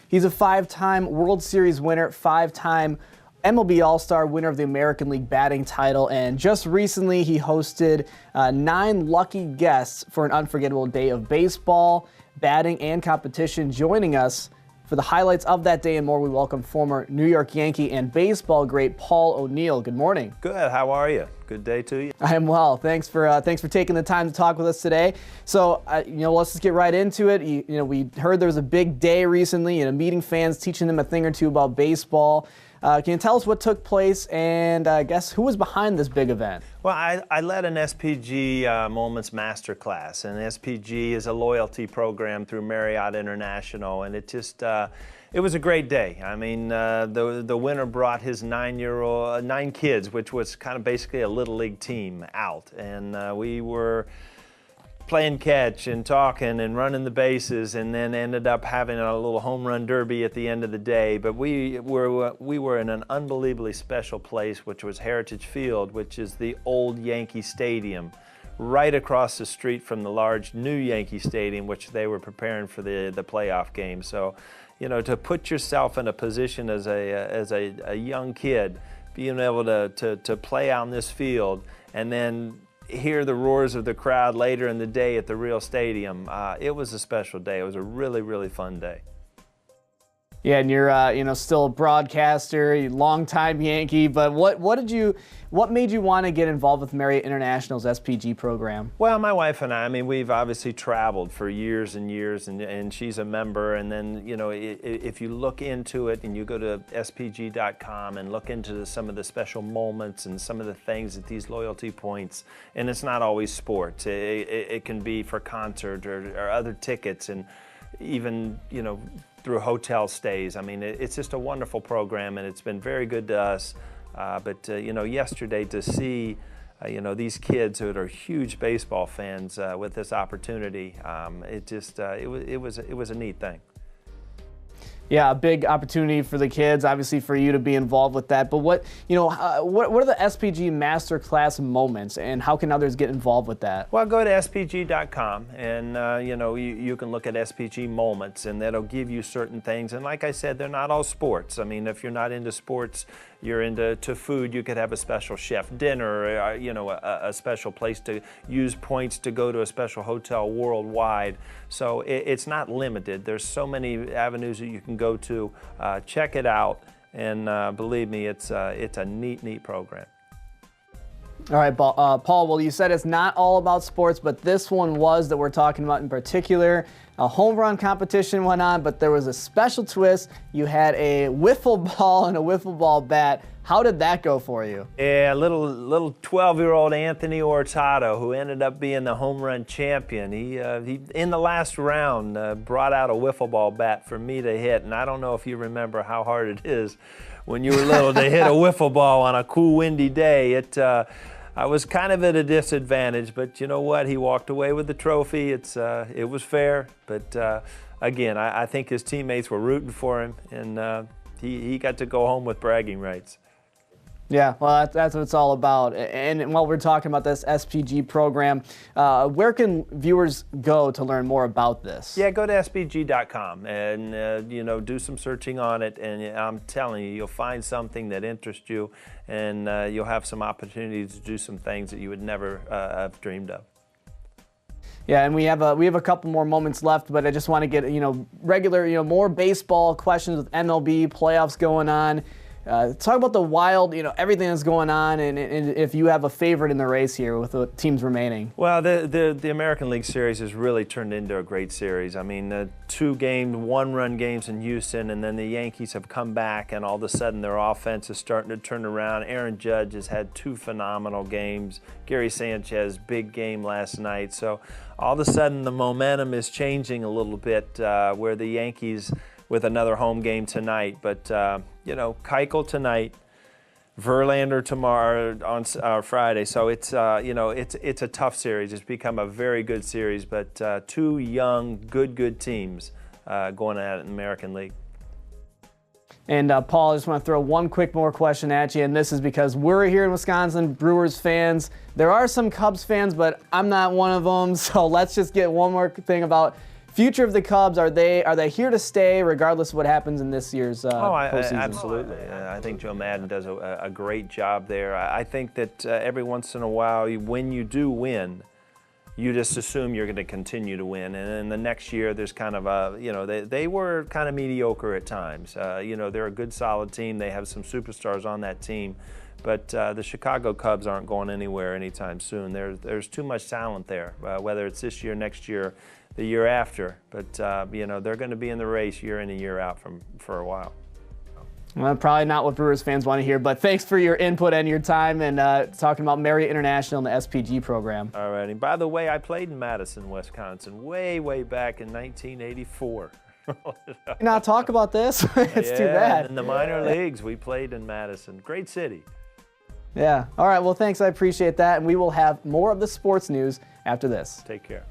He's a 5-time World Series winner, 5-time MLB All-Star, winner of the American League batting title, and just recently he hosted 9 lucky guests for an unforgettable day of baseball, batting, and competition. Joining us for the highlights of that day and more, we welcome former New York Yankee and baseball great Paul O'Neill. Good morning. Good. How are you? Good day to you. I am well. Thanks for taking the time to talk with us today. So, let's just get right into it. We heard there was a big day recently, meeting fans, teaching them a thing or two about baseball. Can you tell us what took place and I guess who was behind this big event? Well, I led an SPG Moments Masterclass, and SPG is a loyalty program through Marriott International, and it was a great day. I mean, the winner brought his 9 kids, which was kind of basically a little league team, out, and we were playing catch and talking and running the bases, and then ended up having a little home run derby at the end of the day. But we were in an unbelievably special place, which was Heritage Field, which is the old Yankee Stadium, right across the street from the large new Yankee Stadium, which they were preparing for the playoff game. So, to put yourself in a position as a young kid, being able to play on this field, and then hear the roars of the crowd later in the day at the real stadium. It was a special day. It was a really, really fun day. Yeah, and you're still a broadcaster, a longtime Yankee, but what made you want to get involved with Marriott International's SPG program? Well, my wife and I mean, we've obviously traveled for years and years, and she's a member, and then, if you look into it and you go to spg.com and look into some of the special moments and some of the things at these loyalty points, and it's not always sports. It can be for concert or other tickets, and even, through hotel stays. I mean, it's just a wonderful program, and it's been very good to us. But yesterday to see, these kids who are huge baseball fans with this opportunity, it was a neat thing. Yeah, a big opportunity for the kids, obviously for you to be involved with that. But what are the SPG Masterclass moments, and how can others get involved with that? Well, go to spg.com, and you can look at SPG moments, and that'll give you certain things. And like I said, they're not all sports. I mean, if you're not into sports, you're into food, you could have a special chef dinner, a special place to use points to go to a special hotel worldwide. So it's not limited. There's so many avenues that you can go to. Check it out, and believe me, it's a neat program. All right, Paul, well, you said it's not all about sports, but this one was that we're talking about in particular. A home run competition went on, but there was a special twist. You had a wiffle ball and a wiffle ball bat. How did that go for you? Yeah, little 12-year-old Anthony Ortato, who ended up being the home run champion. He in the last round brought out a wiffle ball bat for me to hit, and I don't know if you remember how hard it is when you were little to hit a wiffle ball on a cool, windy day. I was kind of at a disadvantage, but you know what? He walked away with the trophy. It was fair, but again, I think his teammates were rooting for him, and he got to go home with bragging rights. Yeah, well, that's what it's all about. And while we're talking about this SPG program, where can viewers go to learn more about this? Yeah, go to spg.com and do some searching on it, and I'm telling you, you'll find something that interests you, and you'll have some opportunities to do some things that you would never have dreamed of. Yeah, and we have a couple more moments left, but I just want to get regular more baseball questions with MLB playoffs going on. Talk about the wild, everything that's going on, and if you have a favorite in the race here with the teams remaining. Well, the American League Series has really turned into a great series. I mean, 2 one-run games in Houston, and then the Yankees have come back, and all of a sudden their offense is starting to turn around. Aaron Judge has had 2 phenomenal games. Gary Sanchez, big game last night. So all of a sudden the momentum is changing a little bit where the Yankees with another home game tonight. But, Keuchel tonight, Verlander tomorrow on Friday. So it's a tough series. It's become a very good series, but 2 young, good teams going at it in the American League. And Paul, I just want to throw one quick more question at you, and this is because we're here in Wisconsin, Brewers fans. There are some Cubs fans, but I'm not one of them, so let's just get one more thing about future of the Cubs, are they here to stay regardless of what happens in this year's postseason? Absolutely. I think Joe Madden does a great job there. I think that every once in a while, when you do win, you just assume you're going to continue to win. And then the next year, there's kind of they were kind of mediocre at times. They're a good, solid team. They have some superstars on that team. But the Chicago Cubs aren't going anywhere anytime soon. There's too much talent there, whether it's this year, next year, the year after. But, they're going to be in the race year in and year out for a while. Well, probably not what Brewers fans want to hear, but thanks for your input and your time and talking about Marriott International and the SPG program. All right. And by the way, I played in Madison, Wisconsin, way, way back in 1984. Not talk about this? It's too bad. In the minor leagues, we played in Madison. Great city. Yeah. All right. Well, thanks. I appreciate that. And we will have more of the sports news after this. Take care.